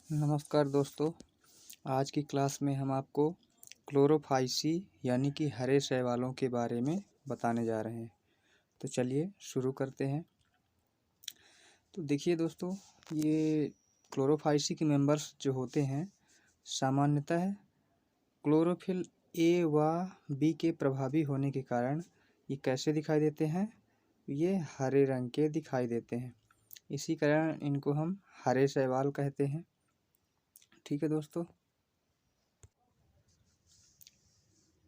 नमस्कार दोस्तों। आज की क्लास में हम आपको क्लोरोफाइसी यानी कि हरे शैवालों के बारे में बताने जा रहे हैं। तो चलिए शुरू करते हैं। तो देखिए दोस्तों, ये क्लोरोफाइसी के मेंबर्स जो होते हैं सामान्यतः क्लोरोफिल ए व बी के प्रभावी होने के कारण ये कैसे दिखाई देते हैं, ये हरे रंग के दिखाई देते हैं। इसी कारण इनको हम हरे शैवाल कहते हैं। ठीक है दोस्तों,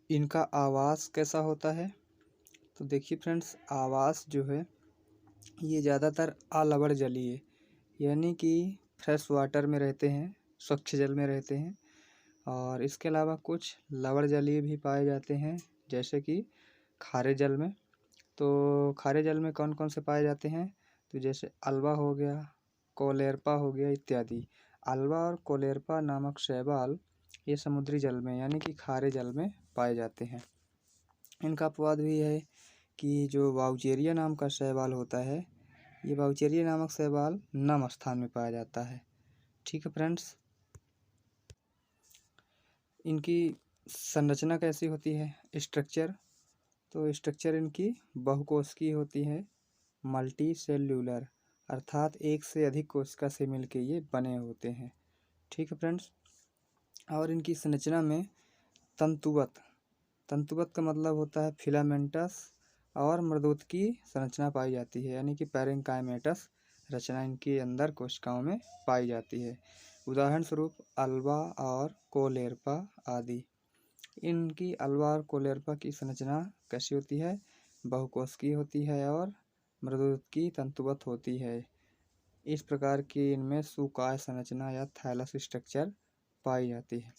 इनका आवास कैसा होता है? तो देखिए फ्रेंड्स, आवास जो है ये ज़्यादातर अलवण जलीय यानी कि फ्रेश वाटर में रहते हैं, स्वच्छ जल में रहते हैं। और इसके अलावा कुछ लवण जलीय भी पाए जाते हैं, जैसे कि खारे जल में। तो खारे जल में कौन कौन से पाए जाते हैं? तो जैसे अल्वा हो गया, कोलेरपा हो गया इत्यादि। अल्वा और कोलेरपा नामक शैवाल ये समुद्री जल में यानी कि खारे जल में पाए जाते हैं। इनका अपवाद भी है कि जो वाउचेरिया नाम का शैवाल होता है, ये वाउचेरिया नामक शैवाल नम स्थान में पाया जाता है। ठीक है फ्रेंड्स, इनकी संरचना कैसी होती है? स्ट्रक्चर, तो स्ट्रक्चर इनकी बहुकोशिकीय होती है, मल्टी सेल्यूलर, अर्थात एक से अधिक कोशिका से मिलके ये बने होते हैं। ठीक है फ्रेंड्स, और इनकी संरचना में तंतुवत तंतुवत का मतलब होता है फिलामेंटस और मृदुत की संरचना पाई जाती है, यानी कि पैरेंकाइमेटस रचना इनके अंदर कोशिकाओं में पाई जाती है। उदाहरण स्वरूप अल्वा और कोलेरपा आदि। इनकी अल्वा और कोलेरपा की संरचना कैसी होती है? बहुकोशिकीय होती है और मृदुत की तंतुवत होती है। इस प्रकार की इनमें सुकाय संरचना या थैलस स्ट्रक्चर पाई जाती है।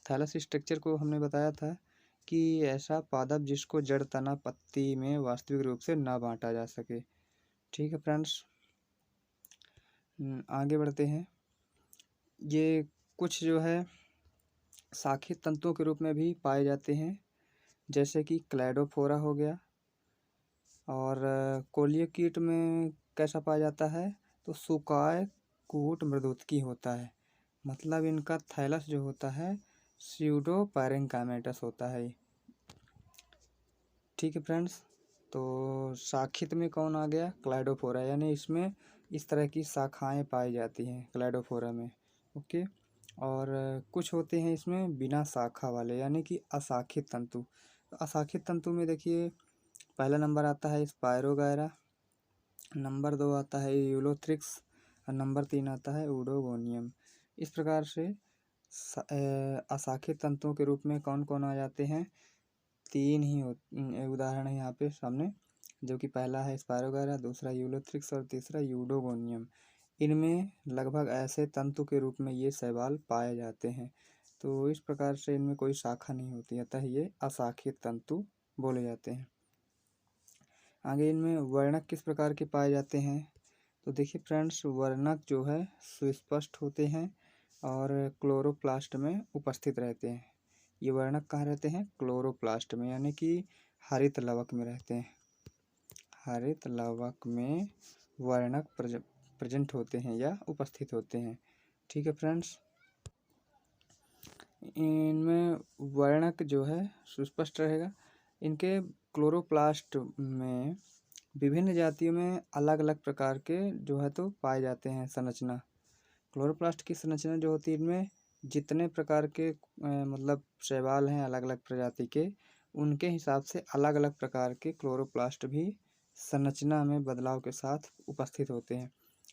थैलस स्ट्रक्चर को हमने बताया था कि ऐसा पादप जिसको जड़, तना, पत्ती में वास्तविक रूप से ना बांटा जा सके। ठीक है फ्रेंड्स, आगे बढ़ते हैं। ये कुछ जो है शाखित तंतुओं के रूप में भी पाए जाते हैं, जैसे कि क्लैडोफोरा हो गया। और कोलियोकीट में कैसा पाया जाता है? तो सुकाय कूट मृदुतकी होता है, मतलब इनका थैलस जो होता है स्यूडो पैरेंकाइमेटस होता है। ठीक है फ्रेंड्स, तो शाखित में कौन आ गया? क्लाइडोफोरा, यानी इसमें इस तरह की शाखाएं पाई जाती हैं क्लाइडोफोरा में। ओके, और कुछ होते हैं इसमें बिना शाखा वाले, यानी कि अशाखित तंतु। तो अशाखित तंतु में देखिए, पहला नंबर आता है स्पायरोगायरा, नंबर 2 आता है यूलोथ्रिक्स और नंबर 3 आता है ऊडोगोनियम। इस प्रकार से अशाखित तंतुओं के रूप में कौन कौन आ जाते हैं? 3 ही उदाहरण है यहाँ पे सामने, जो कि पहला है स्पायरोगायरा, दूसरा यूलोथ्रिक्स और तीसरा यूडोगोनियम। इनमें लगभग ऐसे तंतु के रूप में ये शैवाल पाए जाते हैं। तो इस प्रकार से इनमें कोई शाखा नहीं होती, अतः ये अशाखित तंतु बोले जाते हैं। आगे इनमें वर्णक किस प्रकार के पाए जाते हैं? तो देखिए फ्रेंड्स, वर्णक जो है सुस्पष्ट होते हैं और क्लोरोप्लास्ट में उपस्थित रहते हैं। ये वर्णक कहाँ रहते हैं? क्लोरोप्लास्ट में, यानी कि हरित लवक में रहते हैं। हरित लवक में वर्णक प्रेजेंट होते हैं या उपस्थित होते हैं। ठीक है फ्रेंड्स, इनमें वर्णक जो है सुस्पष्ट रहेगा। इनके क्लोरोप्लास्ट में विभिन्न जातियों में अलग अलग प्रकार के जो है तो पाए जाते हैं संरचना। क्लोरोप्लास्ट की संरचना जो होती है, इनमें जितने प्रकार के मतलब शैवाल हैं अलग अलग प्रजाति के, उनके हिसाब से अलग अलग प्रकार के क्लोरोप्लास्ट भी संरचना में बदलाव के साथ उपस्थित होते हैं।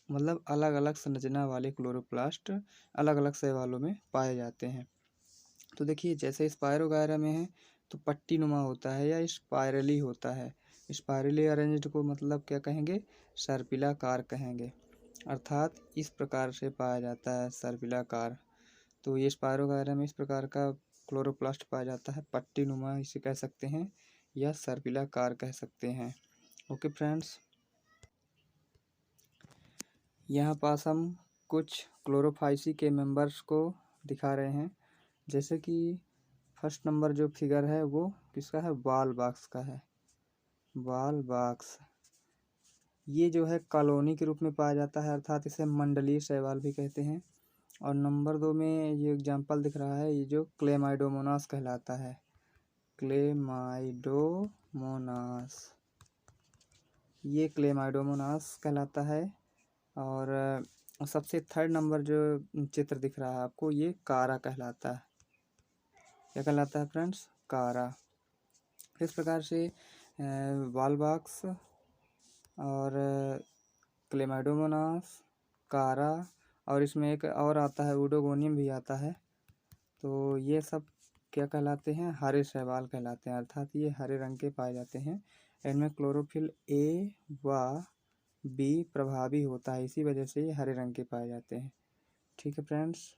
मतलब अलग अलग संरचना वाले क्लोरोप्लास्ट अलग अलग शैवालों में पाए जाते हैं। तो देखिए, जैसे स्पायरोगायरा में है तो पट्टी नुमा होता है या स्पायरली होता है। स्पायरली अरेंज्ड को मतलब क्या कहेंगे? सर्पिलाकार कहेंगे, अर्थात इस प्रकार से पाया जाता है सर्पिलाकार। तो ये स्पायरोगायरा में इस प्रकार का क्लोरोप्लास्ट पाया जाता है, पट्टी नुमा इसे कह सकते हैं या सर्पिलाकार कह सकते हैं। ओके फ्रेंड्स, यहाँ पास हम कुछ क्लोरोफाइसी के मेंबर्स को दिखा रहे हैं। जैसे कि फर्स्ट नंबर जो फिगर है वो किसका है? वॉल बॉक्स का है। वॉल बॉक्स ये जो है कॉलोनी के रूप में पाया जाता है, अर्थात इसे मंडलीय शैवाल भी कहते हैं। और नंबर 2 में ये एग्जाम्पल दिख रहा है, ये जो क्लेमाइडोमोनास कहलाता है, क्लेमाइडोमोनास, ये क्लेमाइडोमोनास कहलाता है। और सबसे थर्ड नंबर जो चित्र दिख रहा है आपको, ये कारा कहलाता है। क्या कहलाता है फ्रेंड्स? कारा। इस प्रकार से वॉलबॉक्स और क्लेमाइडोमोनास, कारा, और इसमें एक और आता है, ऊडोगोनियम भी आता है। तो ये सब क्या कहलाते हैं? हरे शैवाल कहलाते हैं, अर्थात ये हरे रंग के पाए जाते हैं। इनमें क्लोरोफिल ए व बी प्रभावी होता है, इसी वजह से ये हरे रंग के पाए जाते हैं। ठीक है फ्रेंड्स।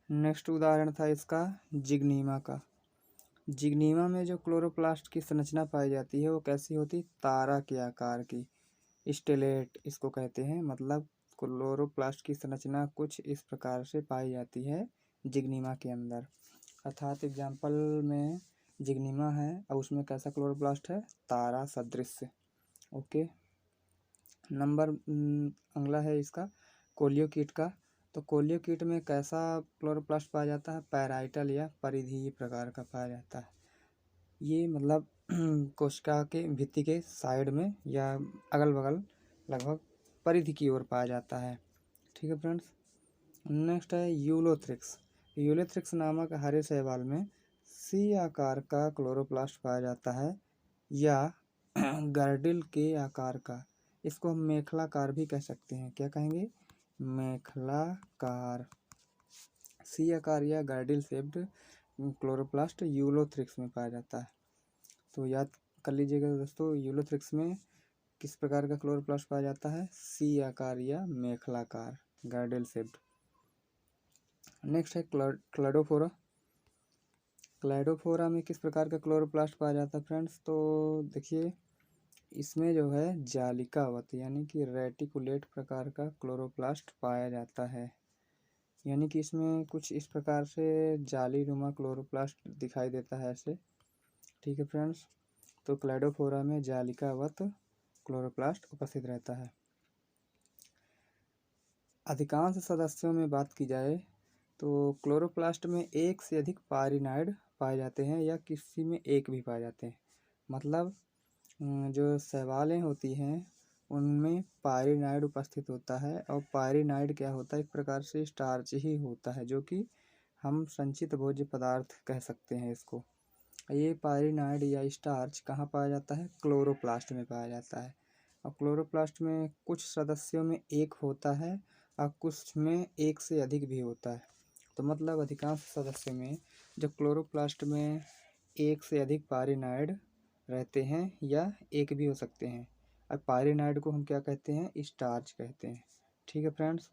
नेक्स्ट उदाहरण था इसका जिग्नीमा का। जिग्नीमा में जो क्लोरोप्लास्ट की संरचना पाई जाती है वो कैसी होती? तारा के आकार की, स्टेलेट इसको कहते हैं। मतलब क्लोरोप्लास्ट की संरचना कुछ इस प्रकार से पाई जाती है जिग्नीमा के अंदर। अर्थात एग्जाम्पल में जिग्नीमा है और उसमें कैसा क्लोरोप्लास्ट है? तारा सदृश। ओके। नंबर अगला है इसका कोलियोकीट का। तो कोलियोकीट में कैसा क्लोरोप्लास्ट पाया जाता है? पैराइटल या परिधीय प्रकार का पाया जाता है। ये मतलब कोशिका के भित्ति के साइड में या अगल बगल लगभग परिधि की ओर पाया जाता है। ठीक है फ्रेंड्स। नेक्स्ट है यूलोथ्रिक्स। यूलोथ्रिक्स नामक हरे शैवाल में सी आकार का क्लोरोप्लास्ट पाया जाता है या गर्डिल के आकार का। इसको हम मेखलाकार भी कह सकते हैं। क्या कहेंगे? मेखलाकार। सी आकार या गर्डिल शेप्ड क्लोरोप्लास्ट यूलोथ्रिक्स में पाया जाता है। तो याद कर लीजिएगा दोस्तों, यूलोथ्रिक्स में किस प्रकार का क्लोरोप्लास्ट पाया जाता है? सी आकार या मेखलाकार, गर्डिल शेप्ड। नेक्स्ट है क्लैडोफोरा। क्लैडोफोरा में किस प्रकार का क्लोरोप्लास्ट पाया जाता है फ्रेंड्स? तो देखिए, इसमें जो है जालिकावत यानी कि रेटिकुलेट प्रकार का क्लोरोप्लास्ट पाया जाता है। यानी कि इसमें कुछ इस प्रकार से जालीनुमा क्लोरोप्लास्ट दिखाई देता है ऐसे। ठीक है फ्रेंड्स। तो क्लैडोफोरा में जालिकावत क्लोरोप्लास्ट उपस्थित रहता है। अधिकांश सदस्यों में बात की जाए तो क्लोरोप्लास्ट में एक से अधिक पायरिनाइड पाए जाते हैं या किसी में एक भी पाए जाते हैं। मतलब जो शैवालें होती हैं उनमें पायरिनाइड उपस्थित होता है, और पायरिनाइड क्या होता है? एक प्रकार से स्टार्च ही होता है, जो कि हम संचित भोज्य पदार्थ कह सकते हैं इसको। ये पायरिनाइड या स्टार्च कहाँ पाया जाता है? क्लोरोप्लास्ट में पाया जाता है। और क्लोरोप्लास्ट में कुछ सदस्यों में एक होता है और कुछ में एक से अधिक भी होता है। तो मतलब अधिकांश सदस्यों में जो क्लोरोप्लास्ट में एक से अधिक पायरिनाइड रहते हैं या एक भी हो सकते हैं। और पायरिनाइड को हम क्या कहते हैं? स्टार्च कहते हैं। ठीक है फ्रेंड्स।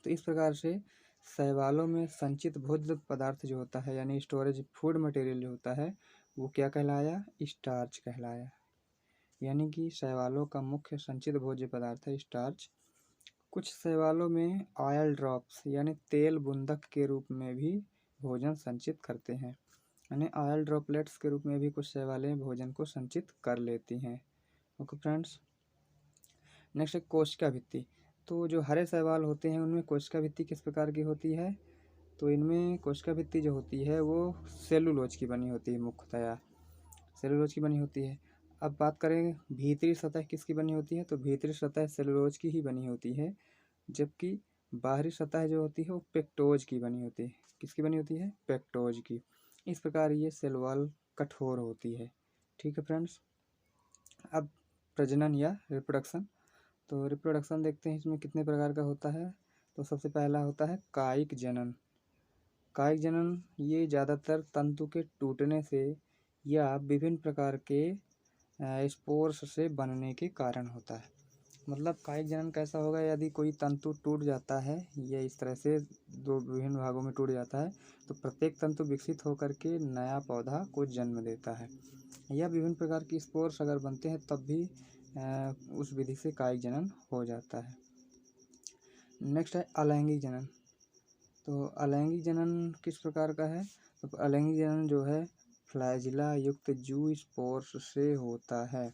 तो इस प्रकार से शैवालों में संचित भोज्य पदार्थ जो होता है यानी स्टोरेज फूड मटेरियल जो होता है वो क्या कहलाया? स्टार्च कहलाया। यानी कि शैवालों का मुख्य संचित भोज्य पदार्थ है स्टार्च। कुछ शैवालों में ऑयल ड्रॉप्स यानी तेल बूंदक के रूप में भी भोजन संचित करते हैं। यानी ऑयल ड्रॉपलेट्स के रूप में भी कुछ शैवालें भोजन को संचित कर लेती हैं। Okay friends. नेक्स्ट है कोशिका भित्ति। तो जो हरे शैवाल होते हैं उनमें कोशिका भित्ति किस प्रकार की होती है? तो इनमें कोशिका भित्ति जो होती है वो सेलुलोज की बनी होती है, मुख्यतया सेलुलोज की बनी होती है। अब बात करें भीतरी सतह किसकी बनी होती है? तो भीतरी सतह सेलुलोज की ही बनी होती है, जबकि बाहरी सतह जो होती है वो पेक्टोज की बनी होती है। किसकी बनी होती है? पेक्टोज की। इस प्रकार ये सेल वॉल कठोर होती है। ठीक है फ्रेंड्स। अब प्रजनन या रिप्रोडक्शन। तो रिप्रोडक्शन देखते हैं इसमें कितने प्रकार का होता है। तो सबसे पहला होता है कायिक जनन। कायिक जनन ये ज़्यादातर तंतु के टूटने से या विभिन्न प्रकार के स्पोर्स से बनने के कारण होता है। मतलब कायिक जनन कैसा होगा? यदि कोई तंतु टूट जाता है या इस तरह से दो विभिन्न भागों में टूट जाता है तो प्रत्येक तंतु विकसित होकर के नया पौधा को जन्म देता है, या विभिन्न प्रकार की स्पोर्स अगर बनते हैं तब भी उस विधि से कायिक जनन हो जाता है। नेक्स्ट है अलैंगिक जनन। तो अलैंगिक जनन किस प्रकार का है? तो अलैंगिक जनन जो है फ्लैजिला युक्त जू स्पोर्स से होता है।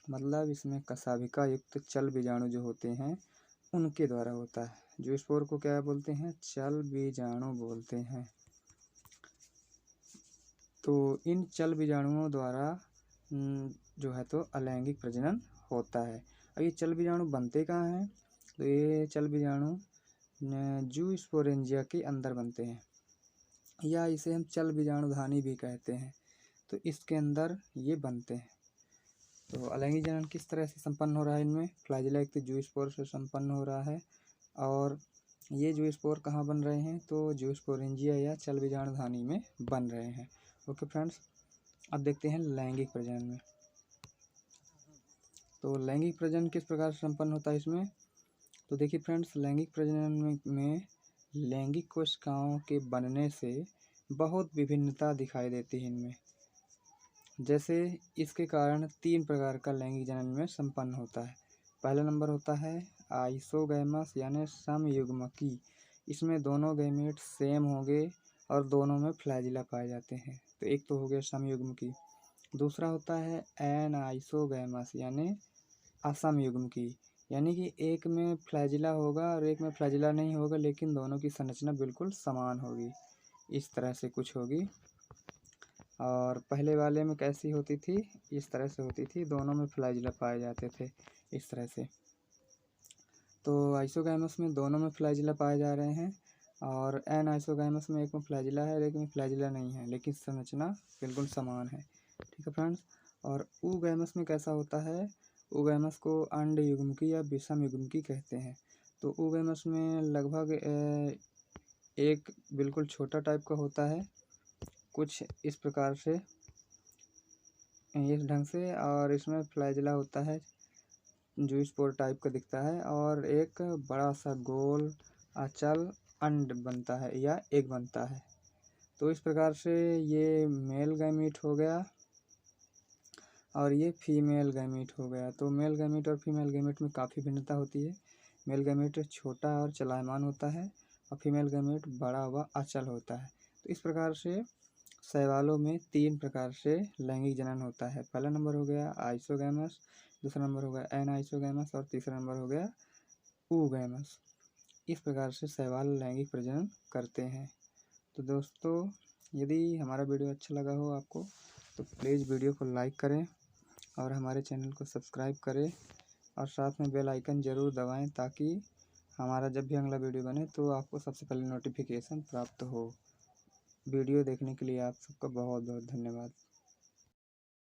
मतलब इसमें कशाभिका युक्त चल बीजाणु जो होते हैं उनके द्वारा होता है। जूस्पोर को क्या बोलते हैं? चल बीजाणु बोलते हैं। तो इन चल बीजाणुओं द्वारा जो है तो अलैंगिक प्रजनन होता है। अब ये चल बीजाणु बनते कहाँ हैं? तो ये चल बीजाणु जूस्पोरेंजिया के अंदर बनते हैं, या इसे हम चल बीजाणुधानी भी कहते हैं। तो इसके अंदर ये बनते हैं। तो अलैंगिक जनन किस तरह से संपन्न हो रहा है? इनमें फ्लैजिला युक्त जूस्पोर से संपन्न हो रहा है। और ये जूस्पोर कहाँ बन रहे हैं? तो जूस्पोरेंजिया या चल बीजाणुधानी में बन रहे हैं। ओके फ्रेंड्स, अब देखते हैं लैंगिक प्रजनन में। तो लैंगिक प्रजनन किस प्रकार से संपन्न होता है इसमें? तो देखिए फ्रेंड्स, लैंगिक प्रजनन में लैंगिक कोशिकाओं के बनने से बहुत विभिन्नता दिखाई देती है इनमें। जैसे इसके कारण 3 प्रकार का लैंगिक जनन में संपन्न होता है। पहला नंबर होता है आइसोगैमस यानी समयुग्मकी। इसमें दोनों गैमेट सेम होंगे और दोनों में फ्लैजिला पाए जाते हैं। तो एक तो हो गया समयुग्मकी। दूसरा होता है एनाइसोगैमस यानी असमयुग्मकी, यानी कि एक में फ्लैजिला होगा और एक में फ्लैजिला नहीं होगा, लेकिन दोनों की संरचना बिल्कुल समान होगी। इस तरह से कुछ होगी। और पहले वाले में कैसी होती थी? इस तरह से होती थी, दोनों में फ्लैजिला पाए जाते थे इस तरह से। तो आइसोगैमस में दोनों में फ्लैजिला पाए जा रहे हैं, और एनाइसोगैमस में एक में फ्लैजिला है, एक में फ्लैजिला नहीं है, लेकिन संरचना बिल्कुल समान है। ठीक है फ्रेंड्स। और ऊगैमस में कैसा होता है? ऊगैमस को अंडयुग्मकी या विषमयुग्मकी कहते हैं। तो ऊगैमस में लगभग एक बिल्कुल छोटा टाइप का होता है, कुछ इस प्रकार से, इस ढंग से, और इसमें फ्लैजिला होता है, जूस्पोर टाइप का दिखता है, और एक बड़ा सा गोल अचल अंड बनता है या एग बनता है। तो इस प्रकार से ये मेल गैमीट हो गया और ये फीमेल गैमीट हो गया। तो मेल गैमीट और फीमेल गैमीट में काफ़ी भिन्नता होती है। मेल गैमीट छोटा और चलायमान होता है और फीमेल गैमीट बड़ा व अचल होता है। तो इस प्रकार से शैवालों में 3 प्रकार से लैंगिक जनन होता है। पहला नंबर हो गया आइसोगैमस, दूसरा नंबर हो गया एनाइसोगैमस और तीसरा नंबर हो गया ऊगैमस। इस प्रकार से शैवाल लैंगिक प्रजनन करते हैं। तो दोस्तों, यदि हमारा वीडियो अच्छा लगा हो आपको तो प्लीज़ वीडियो को लाइक करें और हमारे चैनल को सब्सक्राइब करें, और साथ में बेल आइकन ज़रूर दबाएं ताकि हमारा जब भी अगला वीडियो बने तो आपको सबसे पहले नोटिफिकेशन प्राप्त हो। वीडियो देखने के लिए आप सबका बहुत बहुत धन्यवाद।